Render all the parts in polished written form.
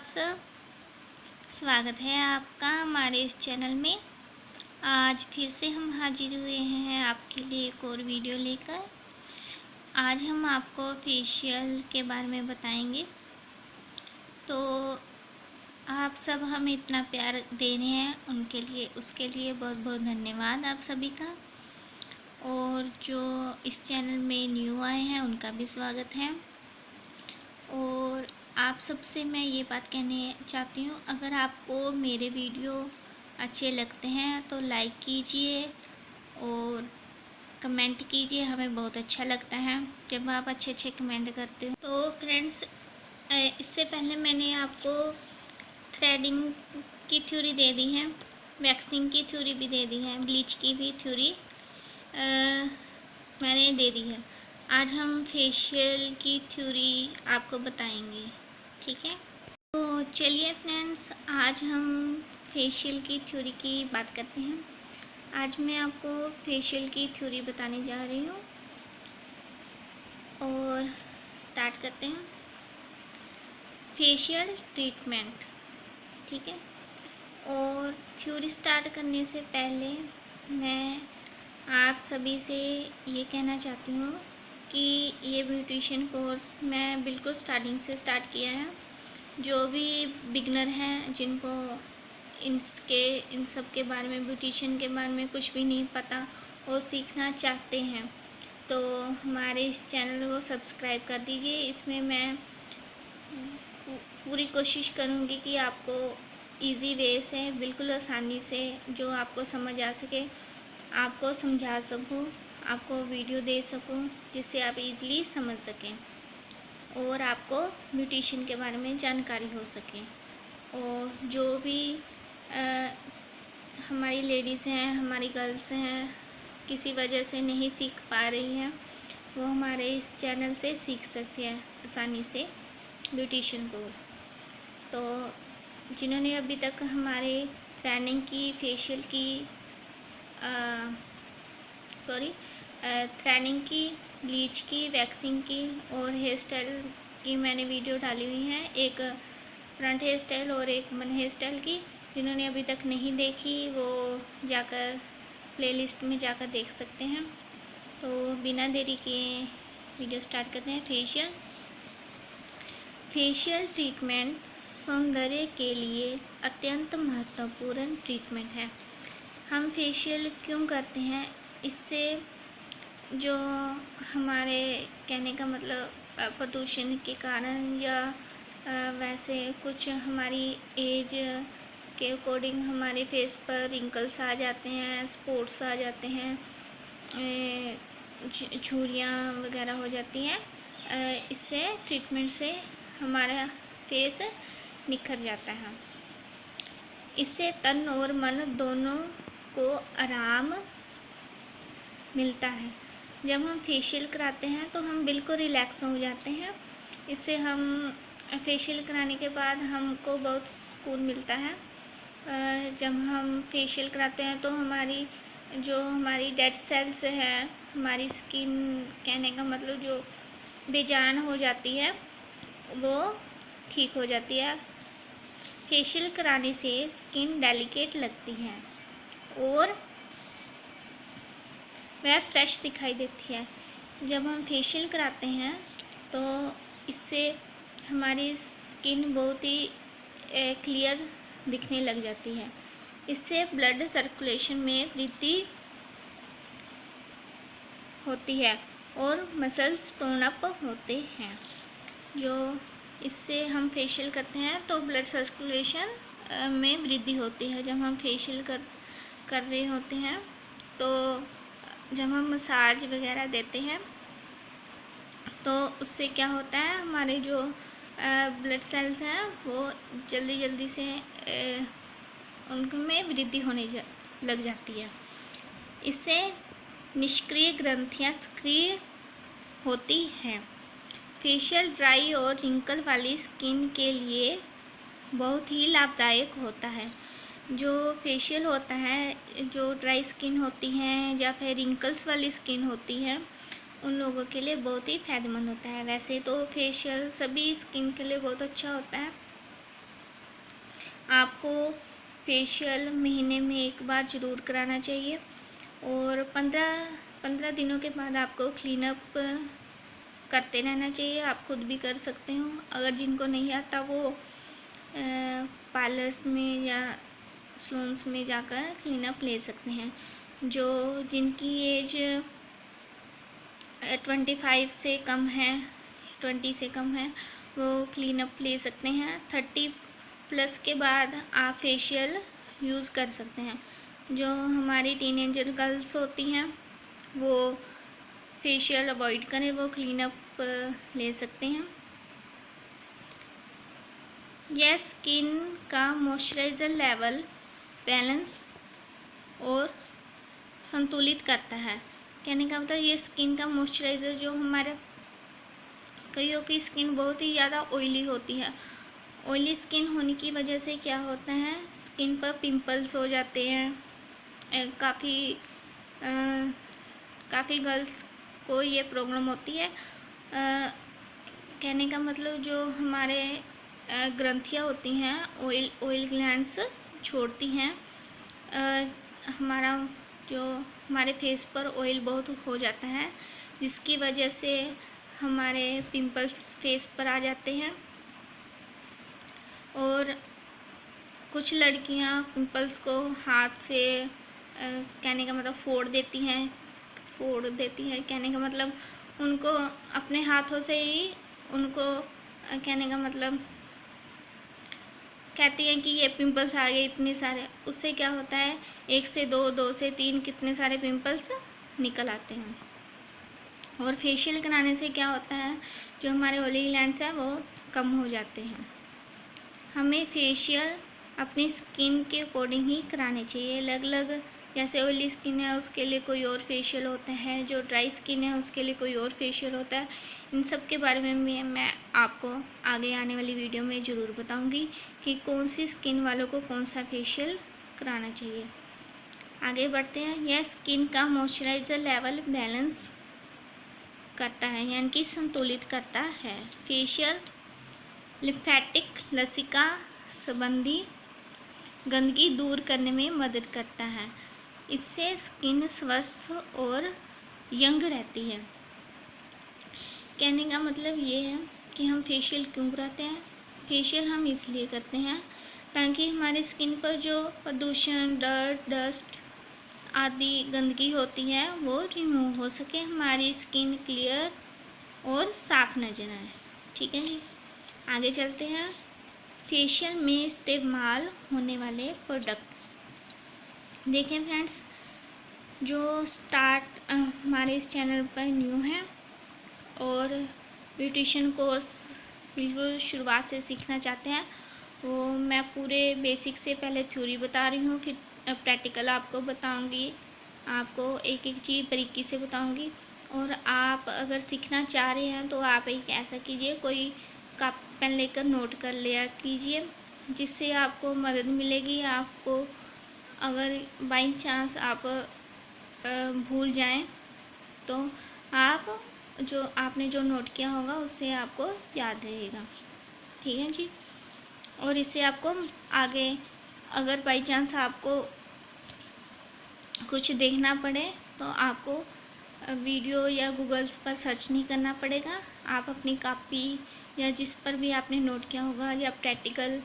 आप सब। स्वागत है आपका हमारे इस चैनल में। आज फिर से हम हाजिर हुए हैं आपके लिए एक और वीडियो लेकर। आज हम आपको फेशियल के बारे में बताएंगे। तो आप सब हमें इतना प्यार दे रहे हैं उसके लिए बहुत बहुत धन्यवाद आप सभी का। और जो इस चैनल में न्यू आए हैं उनका भी स्वागत है। और आप सबसे मैं ये बात कहने चाहती हूँ, अगर आपको मेरे वीडियो अच्छे लगते हैं तो लाइक कीजिए और कमेंट कीजिए। हमें बहुत अच्छा लगता है जब आप अच्छे अच्छे कमेंट करते हो। तो फ्रेंड्स, इससे पहले मैंने आपको थ्रेडिंग की थ्योरी दे दी है, वैक्सिंग की थ्योरी भी दे दी है, ब्लीच की भी थ्योरी मैंने दे दी है। आज हम फेशियल की थ्योरी आपको बताएंगे, ठीक है। तो चलिए फ्रेंड्स, आज हम फेशियल की थ्योरी की बात करते हैं। आज मैं आपको फेशियल की थ्योरी बताने जा रही हूँ और स्टार्ट करते हैं। फेशियल ट्रीटमेंट, ठीक है। और थ्योरी स्टार्ट करने से पहले मैं आप सभी से ये कहना चाहती हूँ कि ये ब्यूटिशियन कोर्स मैं बिल्कुल स्टार्टिंग से स्टार्ट किया है। जो भी बिगनर हैं, जिनको इन सब के बारे में, ब्यूटिशियन के बारे में कुछ भी नहीं पता और सीखना चाहते हैं, तो हमारे इस चैनल को सब्सक्राइब कर दीजिए। इसमें मैं पूरी कोशिश करूँगी कि आपको इजी वे से, बिल्कुल आसानी से, जो आपको समझ आ सके, आपको समझा सकूँ, आपको वीडियो दे सकूँ, जिससे आप इजीली समझ सकें और आपको ब्यूटिशियन के बारे में जानकारी हो सके। और जो भी हमारी लेडीज़ हैं, हमारी गर्ल्स हैं, किसी वजह से नहीं सीख पा रही हैं, वो हमारे इस चैनल से सीख सकते हैं आसानी से ब्यूटिशियन कोर्स। तो जिन्होंने अभी तक हमारे थ्रेडिंग की, फेशियल की, थ्रेडिंग की, ब्लीच की, वैक्सिंग की और हेयर स्टाइल की मैंने वीडियो डाली हुई हैं, एक फ्रंट हेयर स्टाइल और एक मन हेयर स्टाइल की। जिन्होंने अभी तक नहीं देखी वो जाकर प्लेलिस्ट में जाकर देख सकते हैं। तो बिना देरी के वीडियो स्टार्ट करते हैं। फेशियल ट्रीटमेंट सौंदर्य के लिए अत्यंत महत्वपूर्ण ट्रीटमेंट है। हम फेशियल क्यों करते हैं? इससे जो हमारे, कहने का मतलब, प्रदूषण के कारण या वैसे कुछ हमारी एज के अकॉर्डिंग हमारे फेस पर रिंकल्स आ जाते हैं, स्पॉट्स आ जाते हैं, झुर्रियाँ वगैरह हो जाती हैं। इससे ट्रीटमेंट से हमारा फेस निखर जाता है। इससे तन और मन दोनों को आराम मिलता है। जब हम फेशियल कराते हैं तो हम बिल्कुल रिलैक्स हो जाते हैं। इससे हम फेशियल कराने के बाद हमको बहुत सुकून मिलता है। जब हम फेशियल कराते हैं तो हमारी डेड सेल्स है, हमारी स्किन, कहने का मतलब, जो बेजान हो जाती है वो ठीक हो जाती है। फेशियल कराने से स्किन डेलिकेट लगती है और वह फ्रेश दिखाई देती है। जब हम फेशियल कराते हैं तो इससे हमारी स्किन बहुत ही क्लियर दिखने लग जाती है। इससे ब्लड सर्कुलेशन में वृद्धि होती है और मसल्स टोन अप होते हैं। जो इससे हम फेशियल करते हैं तो ब्लड सर्कुलेशन में वृद्धि होती है। जब हम फेशियल कर रहे होते हैं तो जब हम मसाज वगैरह देते हैं तो उससे क्या होता है, हमारे जो ब्लड सेल्स हैं वो जल्दी से उनमें वृद्धि होने लग जाती है। इससे निष्क्रिय ग्रंथियां सक्रिय होती हैं। फेशियल ड्राई और रिंकल वाली स्किन के लिए बहुत ही लाभदायक होता है। जो फेशियल होता है, जो ड्राई स्किन होती हैं या फिर रिंकल्स वाली स्किन होती है, उन लोगों के लिए बहुत ही फ़ायदेमंद होता है। वैसे तो फेशियल सभी स्किन के लिए बहुत अच्छा होता है, आपको फेशियल महीने में एक बार ज़रूर कराना चाहिए और 15 दिनों के बाद आपको क्लीन अप करते रहना चाहिए। आप खुद भी कर सकते हो, अगर जिनको नहीं आता वो पार्लर्स में या सलून्स में जाकर क्लीन अप ले सकते हैं। जो जिनकी एज 25 से कम है, 20 से कम है, वो क्लीन अप ले सकते हैं। 30 प्लस के बाद आप फेशियल यूज़ कर सकते हैं। जो हमारी टीनेजर गर्ल्स होती हैं वो फेशियल अवॉइड करें, वो क्लीन अप ले सकते हैं। यह स्किन का मॉइस्चराइज़र लेवल बैलेंस और संतुलित करता है। कहने का मतलब ये स्किन का मॉइस्चराइज़र जो हमारे कईयों की स्किन बहुत ही ज़्यादा ऑयली होती है। ऑयली स्किन होने की वजह से क्या होता है, स्किन पर पिंपल्स हो जाते हैं। काफ़ी गर्ल्स को ये प्रॉब्लम होती है। कहने का मतलब जो हमारे ग्रंथियाँ होती हैं ऑयल ग्लैंड्स छोड़ती हैं। हमारे फेस पर ऑयल बहुत हो जाता है, जिसकी वजह से हमारे पिंपल्स फेस पर आ जाते हैं। और कुछ लड़कियां पिंपल्स को हाथ से कहने का मतलब फोड़ देती हैं। कहने का मतलब उनको अपने हाथों से ही उनको कहने का मतलब कहती हैं कि ये पिंपल्स आ गए इतने सारे। उससे क्या होता है, 1 से 2, 2 से 3 कितने सारे पिंपल्स निकल आते हैं। और फेशियल कराने से क्या होता है, जो हमारे ऑयली ग्लैंड्स हैं वो कम हो जाते हैं। हमें फेशियल अपनी स्किन के अकॉर्डिंग ही कराने चाहिए। अलग अलग, जैसे ऑयली स्किन है उसके लिए कोई और फेशियल होता है, जो ड्राई स्किन है उसके लिए कोई और फेशियल होता है। इन सब के बारे में मैं आपको आगे आने वाली वीडियो में ज़रूर बताऊंगी कि कौन सी स्किन वालों को कौन सा फेशियल कराना चाहिए। आगे बढ़ते हैं। यह स्किन का मॉइस्चराइज़र लेवल बैलेंस करता है, यानी कि संतुलित करता है। फेशियल लिम्फेटिक लसिका संबंधी गंदगी दूर करने में मदद करता है। इससे स्किन स्वस्थ और यंग रहती है। कहने का मतलब ये है कि हम फेशियल क्यों कराते हैं। फेशियल हम इसलिए करते हैं ताकि हमारी स्किन पर जो प्रदूषण, डस्ट आदि गंदगी होती है वो रिमूव हो सके, हमारी स्किन क्लियर और साफ नजर आए। ठीक है जी, आगे चलते हैं। फेशियल में इस्तेमाल होने वाले प्रोडक्ट देखें फ्रेंड्स। जो हमारे इस चैनल पर न्यू हैं और ब्यूटिशियन कोर्स बिल्कुल शुरुआत से सीखना चाहते हैं, वो मैं पूरे बेसिक से पहले थ्योरी बता रही हूँ, फिर प्रैक्टिकल आपको बताऊँगी, आपको एक एक चीज़ बारीकी से बताऊँगी। और आप अगर सीखना चाह रहे हैं तो आप एक ऐसा कीजिए, कोई कॉपी पेन लेकर नोट कर लिया कीजिए, जिससे आपको मदद मिलेगी। आपको अगर बाई चांस आप भूल जाएं तो आप आपने जो नोट किया होगा उससे आपको याद रहेगा। ठीक है जी। और इससे आपको आगे अगर बाई चांस आपको कुछ देखना पड़े तो आपको वीडियो या गूगल्स पर सर्च नहीं करना पड़ेगा। आप अपनी कॉपी या जिस पर भी आपने नोट किया होगा या प्रैक्टिकल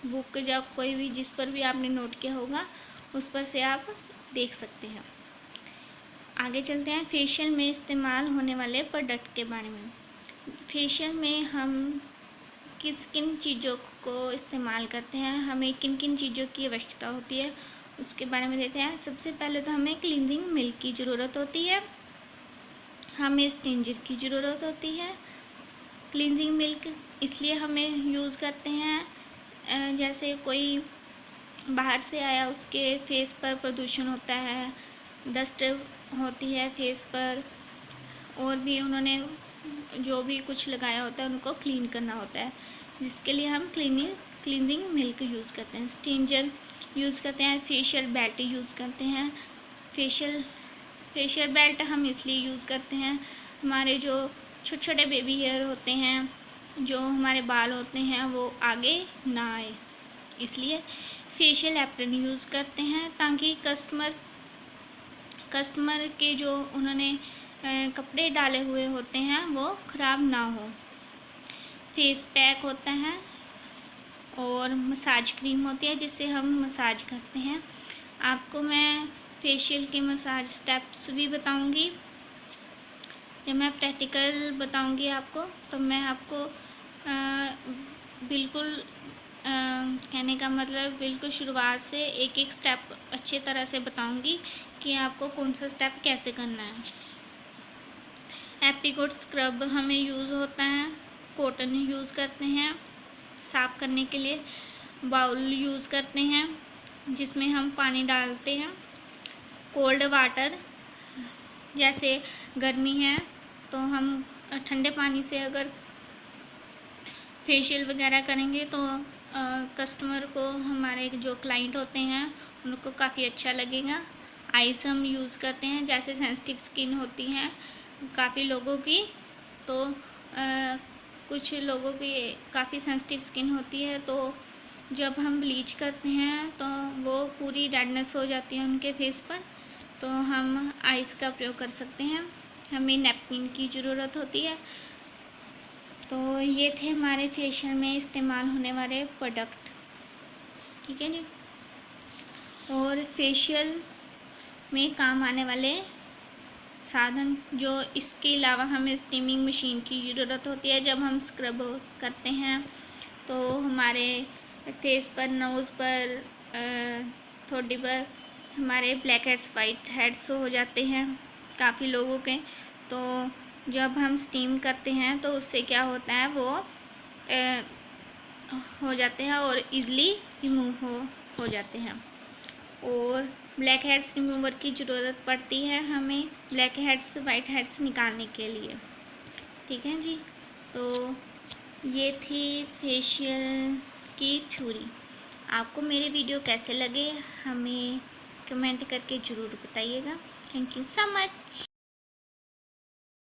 बुक या कोई भी जिस पर भी आपने नोट किया होगा उस पर से आप देख सकते हैं। आगे चलते हैं फेशियल में इस्तेमाल होने वाले प्रोडक्ट के बारे में। फेशियल में हम किन चीज़ों को इस्तेमाल करते हैं, हमें किन किन चीज़ों की आवश्यकता होती है उसके बारे में देखते हैं। सबसे पहले तो हमें क्लींजिंग मिल्क की ज़रूरत होती है, हमें स्टिंजर की ज़रूरत होती है। क्लींजिंग मिल्क इसलिए हमें यूज़ करते हैं, जैसे कोई बाहर से आया, उसके फेस पर प्रदूषण होता है, डस्ट होती है फेस पर, और भी उन्होंने जो भी कुछ लगाया होता है उनको क्लीन करना होता है, जिसके लिए हम क्लींजिंग मिल्क यूज़ करते हैं। स्टिंजर यूज़ करते हैं, फेशियल बेल्ट यूज़ करते हैं। फेशियल बेल्ट हम इसलिए यूज़ करते हैं, हमारे जो छोटे छोटे बेबी हेयर होते हैं, जो हमारे बाल होते हैं वो आगे ना आए, इसलिए फेशियल एप्रन यूज़ करते हैं ताकि कस्टमर के जो उन्होंने कपड़े डाले हुए होते हैं वो ख़राब ना हो। फेस पैक होता है और मसाज क्रीम होती है जिससे हम मसाज करते हैं। आपको मैं फेशियल के मसाज स्टेप्स भी बताऊंगी। जब मैं प्रैक्टिकल बताऊंगी आपको तो मैं आपको बिल्कुल कहने का मतलब बिल्कुल शुरुआत से एक एक स्टेप अच्छे तरह से बताऊंगी कि आपको कौन सा स्टेप कैसे करना है। एप्रीकोट स्क्रब हमें यूज़ होता है, कॉटन यूज़ करते हैं साफ़ करने के लिए, बाउल यूज़ करते हैं जिसमें हम पानी डालते हैं, कोल्ड वाटर, जैसे गर्मी है तो हम ठंडे पानी से अगर फेशियल वगैरह करेंगे तो कस्टमर को, हमारे जो क्लाइंट होते हैं उनको काफ़ी अच्छा लगेगा। आइस हम यूज़ करते हैं, जैसे सेंसिटिव स्किन होती है काफ़ी लोगों की, तो कुछ लोगों की काफ़ी सेंसिटिव स्किन होती है, तो जब हम ब्लीच करते हैं तो वो पूरी रेडनेस हो जाती है उनके फेस पर, तो हम आइस का प्रयोग कर सकते हैं। हमें नैपकिन की ज़रूरत होती है। तो ये थे हमारे फेशियल में इस्तेमाल होने वाले प्रोडक्ट, ठीक है जी। और फेशियल में काम आने वाले साधन, जो इसके अलावा हमें स्टीमिंग मशीन की ज़रूरत होती है जब हम स्क्रब करते हैं, तो हमारे फेस पर, नोज़ पर, थोड़ी पर हमारे ब्लैक हेड्स वाइट हेड्स हो जाते हैं काफ़ी लोगों के, तो जब हम स्टीम करते हैं तो उससे क्या होता है वो हो जाते हैं और इजीली रिमूव हो जाते हैं। और ब्लैक हेड्स रिमूवर की ज़रूरत पड़ती है हमें ब्लैक हेड्स वाइट हेड्स निकालने के लिए, ठीक है जी। तो ये थी फेशियल की थ्योरी। आपको मेरे वीडियो कैसे लगे हमें कमेंट करके ज़रूर बताइएगा। Thank you so much.